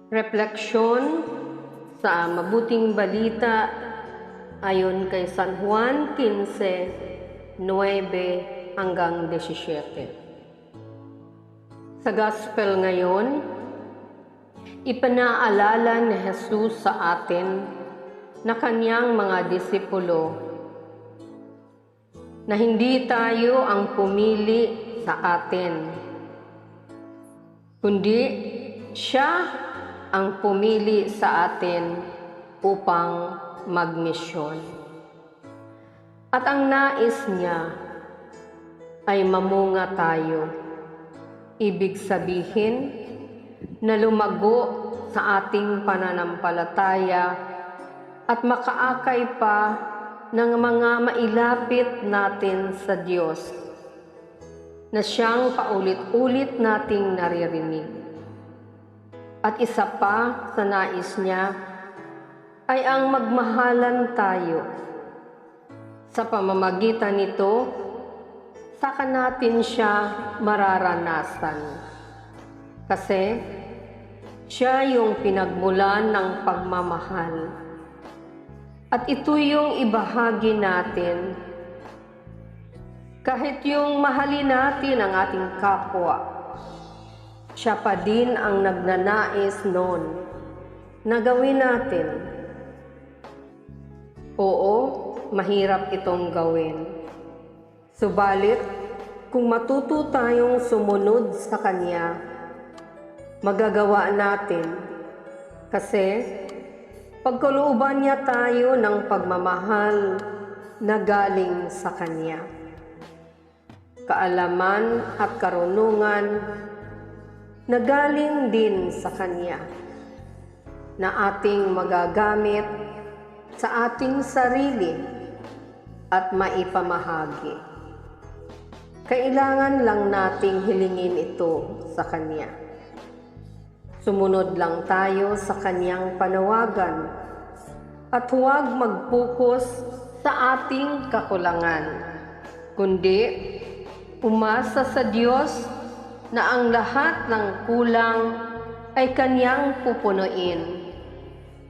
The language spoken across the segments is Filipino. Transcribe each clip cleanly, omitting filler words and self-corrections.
Refleksyon sa mabuting balita ayon kay San Juan 15:9 hanggang 17. Sa Gospel ngayon, ipanaalala ni Jesus sa atin na kanyang mga disipulo na hindi tayo ang pumili sa atin, kundi siya ang pumili sa atin upang magmisyon. At ang nais niya ay mamunga tayo. Ibig sabihin na lumago sa ating pananampalataya at makaakay pa ng mga mailapit natin sa Diyos na siyang paulit-ulit nating naririnig. At isa pa sa nais niya ay ang magmahalan tayo. Sa pamamagitan nito, saka natin siya mararanasan. Kasi siya yung pinagmulan ng pagmamahal. At ito yung ibahagi natin. Kahit yung mahalin natin ang ating kapwa, siya pa din ang nagnanais noon na gawin natin. Oo, mahirap itong gawin. Subalit, kung matuto tayong sumunod sa Kanya, magagawa natin. Kasi, pagkalooban niya tayo ng pagmamahal na galing sa Kanya. Kaalaman at karunungan na galing din sa Kanya, na ating magagamit sa ating sarili at maipamahagi. Kailangan lang nating hilingin ito sa Kanya. Sumunod lang tayo sa Kanyang panawagan at huwag mag-focus sa ating kakulangan, kundi umasa sa Diyos na ang lahat ng kulang ay Kanyang pupunuin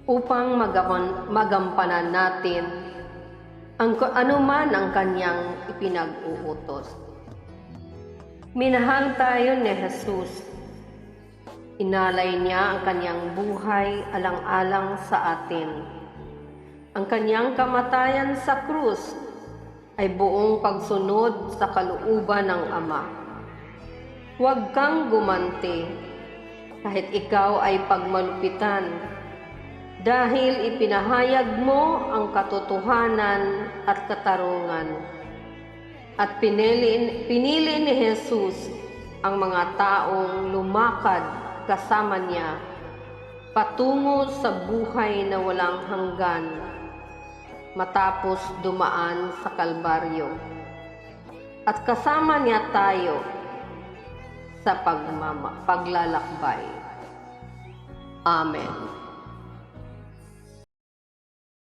upang magampanan natin ang anuman ang Kanyang ipinag-uutos. Minahal tayo ni Jesus. Inalay niya ang Kanyang buhay alang-alang sa atin. Ang Kanyang kamatayan sa krus ay buong pagsunod sa kalooban ng Ama. Huwag kang gumanti kahit ikaw ay pagmalupitan dahil ipinahayag mo ang katotohanan at katarungan. At pinili ni Jesus ang mga taong lumakad kasama niya patungo sa buhay na walang hanggan matapos dumaan sa Kalbaryo. At kasama niya tayo sa paglalakbay. Amen.